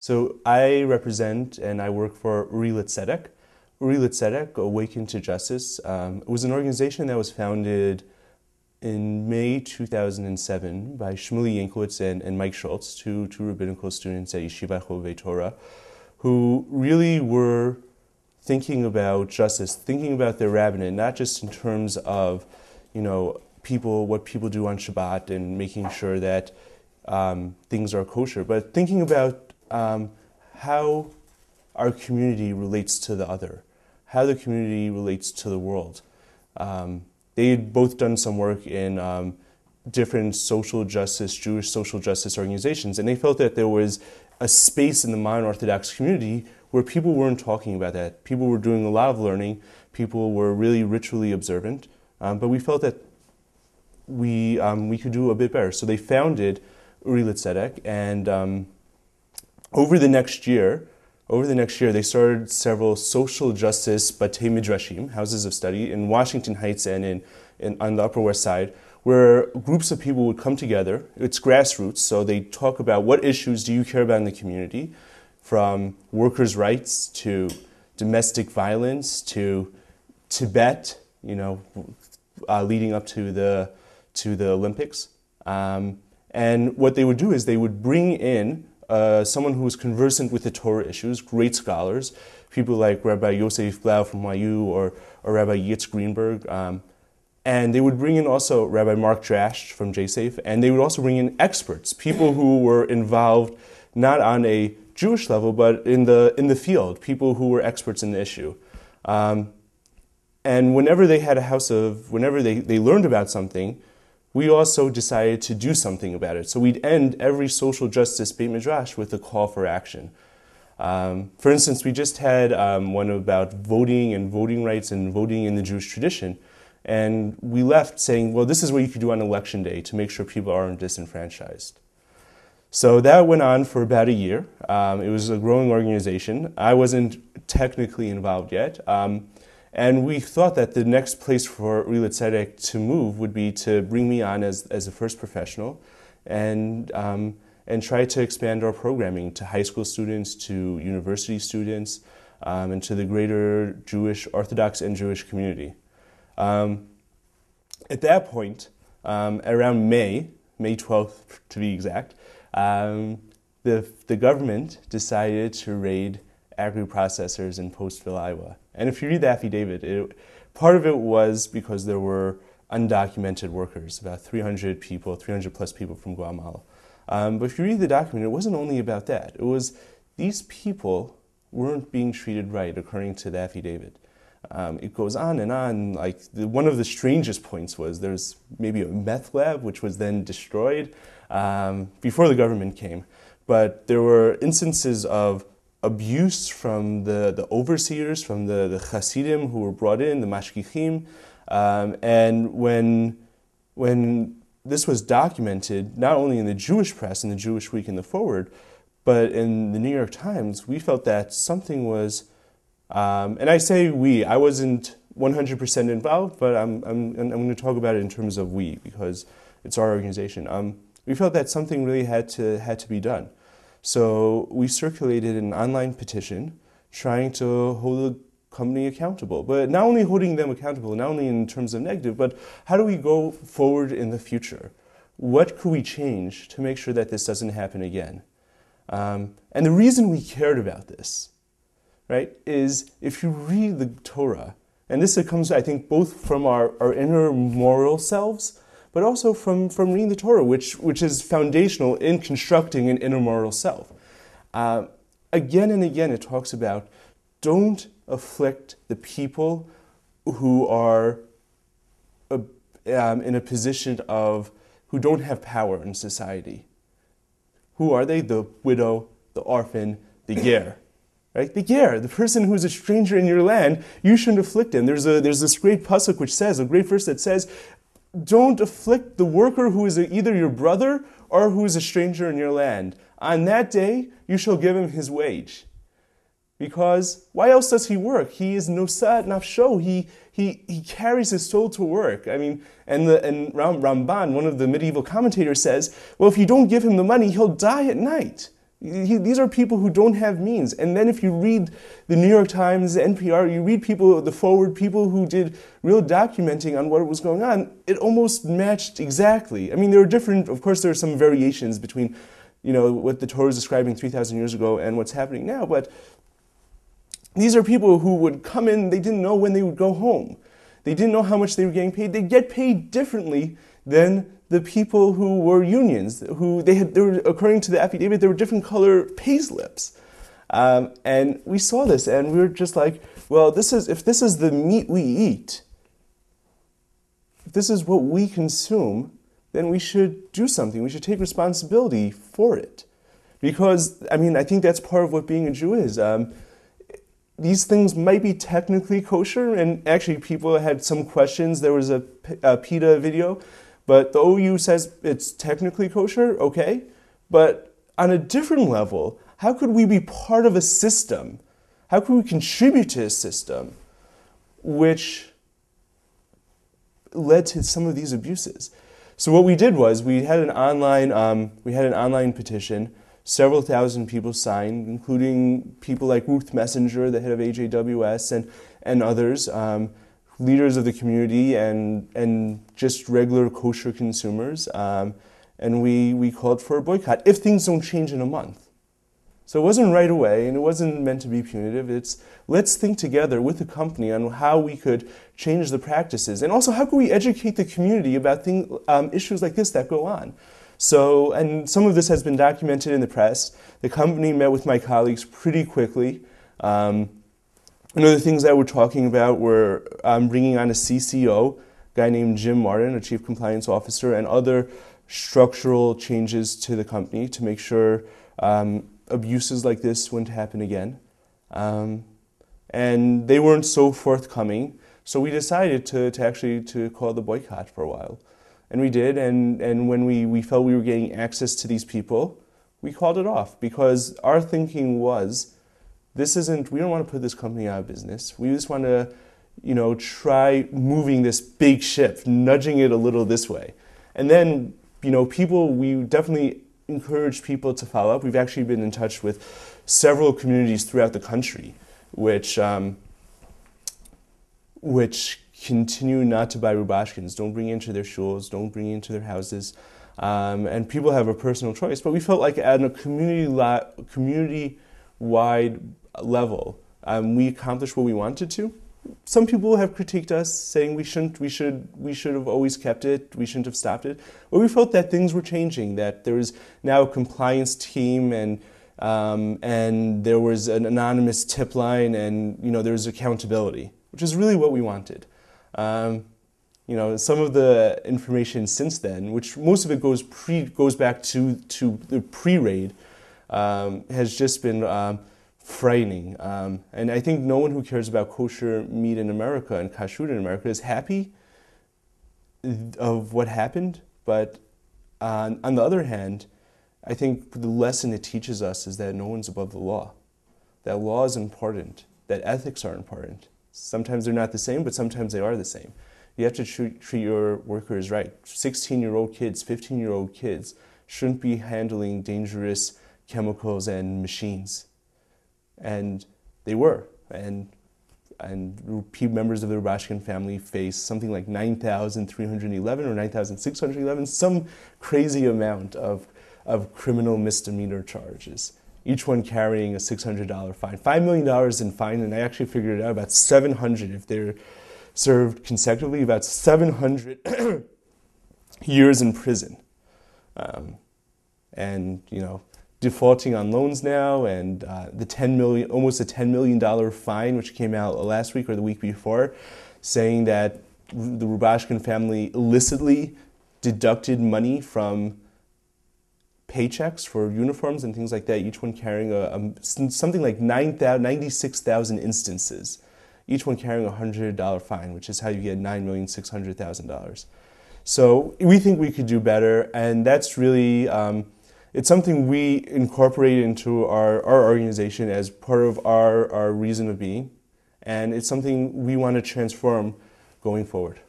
So I represent and I work for Uri Litzedek. Uri Litzedek, Awaken to Justice, it was an organization that was founded in May 2007 by Shmuley Yankowitz and Mike Schultz, two rabbinical students at Yeshiva Chovei Torah, who really were thinking about justice, thinking about their rabbinate, not just in terms of, what people do on Shabbat and making sure that things are kosher, but thinking about how our community relates to the other, how the community relates to the world. They had both done some work in different social justice, Jewish social justice organizations, and they felt that there was a space in the modern Orthodox community where people weren't talking about that. People were doing a lot of learning, people were really ritually observant, but we felt that we could do a bit better. So they founded Uri Litzedek, and over the next year, they started several social justice batei midrashim, houses of study, in Washington Heights and on the Upper West Side, where groups of people would come together. It's grassroots, so they talk about what issues do you care about in the community, from workers' rights to domestic violence to Tibet, leading up to the Olympics. And what they would do is they would bring in someone who was conversant with the Torah issues, great scholars, people like Rabbi Yosef Blau from YU or Rabbi Yitz Greenberg. And they would bring in also Rabbi Mark Drash from JSAFE, and they would also bring in experts, people who were involved not on a Jewish level, but in the field, people who were experts in the issue. And whenever they had whenever they learned about something, we also decided to do something about it. So we'd end every social justice Beit Midrash with a call for action. For instance, we just had one about voting and voting rights and voting in the Jewish tradition. And we left saying, well, this is what you could do on election day to make sure people aren't disenfranchised. So that went on for about a year. It was a growing organization. I wasn't technically involved yet. And we thought that the next place for Uri Litzedek to move would be to bring me on as a first professional and try to expand our programming to high school students, to university students, and to the greater Jewish, Orthodox and Jewish community. At that point, around May 12th to be exact, the government decided to raid agri-processors in Postville, Iowa. And if you read the affidavit, part of it was because there were undocumented workers, about 300 plus people from Guatemala. But if you read the document, it wasn't only about that. It was these people weren't being treated right according to the affidavit. It goes on and on. One of the strangest points was there's maybe a meth lab, which was then destroyed before the government came. But there were instances of abuse from the overseers, from the Hasidim who were brought in, the mashgichim. And when this was documented, not only in the Jewish press, in the Jewish Week and the Forward, but in the New York Times, we felt that something was, and I say we, I wasn't 100% involved, but I'm going to talk about it in terms of we, because it's our organization. We felt that something really had to be done. So we circulated an online petition trying to hold the company accountable. But not only holding them accountable, not only in terms of negative, but how do we go forward in the future? What could we change to make sure that this doesn't happen again? And the reason we cared about this, right, is if you read the Torah, and this comes, I think, both from our inner moral selves, but also from reading the Torah, which is foundational in constructing an inner moral self. Again and again, it talks about don't afflict the people who are in a position who don't have power in society. Who are they? The widow, the orphan, the ger. Right? The ger, the person who's a stranger in your land, you shouldn't afflict him. There's this great pasuk which says, a great verse that says, don't afflict the worker who is either your brother or who is a stranger in your land. On that day, you shall give him his wage. Because why else does he work? He is nosat nafsho. He carries his soul to work. I mean, and Ramban, one of the medieval commentators, says, well, if you don't give him the money, he'll die at night. These are people who don't have means. And then if you read the New York Times, the NPR, you read the forward people who did real documenting on what was going on, it almost matched exactly. I mean, there were different, of course, there are some variations between, what the Torah is describing 3,000 years ago and what's happening now, but these are people who would come in, they didn't know when they would go home. They didn't know how much they were getting paid. They get paid differently than the people who were unions, they were, according to the affidavit, there were different color pay slips. And we saw this, and we were just like, well, if this is the meat we eat, if this is what we consume, then we should do something. We should take responsibility for it. Because, I think that's part of what being a Jew is. These things might be technically kosher, and actually people had some questions. There was a PETA video, but the OU says it's technically kosher, okay, but on a different level, how could we be part of a system? How could we contribute to a system which led to some of these abuses? So what we did was we had an online petition. Several thousand people signed, including people like Ruth Messenger, the head of AJWS, and others, leaders of the community and just regular kosher consumers. And we called for a boycott if things don't change in a month. So it wasn't right away, and it wasn't meant to be punitive. It's let's think together with the company on how we could change the practices, and also how can we educate the community about issues like this that go on. So, and some of this has been documented in the press. The company met with my colleagues pretty quickly. One of the things that we're talking about were bringing on a CCO, a guy named Jim Martin, a Chief Compliance Officer, and other structural changes to the company to make sure abuses like this wouldn't happen again. And they weren't so forthcoming, so we decided to call the boycott for a while. And we did, and when we felt we were getting access to these people, we called it off because our thinking was, we don't want to put this company out of business. We just want to, try moving this big ship, nudging it a little this way. And then, we definitely encourage people to follow up. We've actually been in touch with several communities throughout the country, which continue not to buy Rubashkins, don't bring into their shuls, don't bring into their houses. And people have a personal choice. But we felt like at a community-wide level, we accomplished what we wanted to. Some people have critiqued us, saying we should have always kept it, we shouldn't have stopped it. But we felt that things were changing, that there was now a compliance team, and there was an anonymous tip line, and there was accountability, which is really what we wanted. Some of the information since then, which most of it goes back to the pre-raid, has just been frightening. And I think no one who cares about kosher meat in America and kashrut in America is happy of what happened. But on the other hand, I think the lesson it teaches us is that no one's above the law. That law is important, that ethics are important. Sometimes they're not the same, but sometimes they are the same. You have to treat your workers right. 16-year-old kids, 15-year-old kids shouldn't be handling dangerous chemicals and machines. And they were. And members of the Rubashkin family face something like 9,311 or 9,611, some crazy amount of criminal misdemeanor charges, each one carrying a $600 fine. $5 million in fine, and I actually figured it out, about 700 if they're served consecutively, about 700 years in prison. Defaulting on loans now, and almost a $10 million fine, which came out last week or the week before, saying that the Rubashkin family illicitly deducted money from paychecks for uniforms and things like that, each one carrying something like 96,000 instances, each one carrying a $100 fine, which is how you get $9,600,000. So we think we could do better, and that's really, it's something we incorporate into our organization as part of our reason of being, and it's something we want to transform going forward.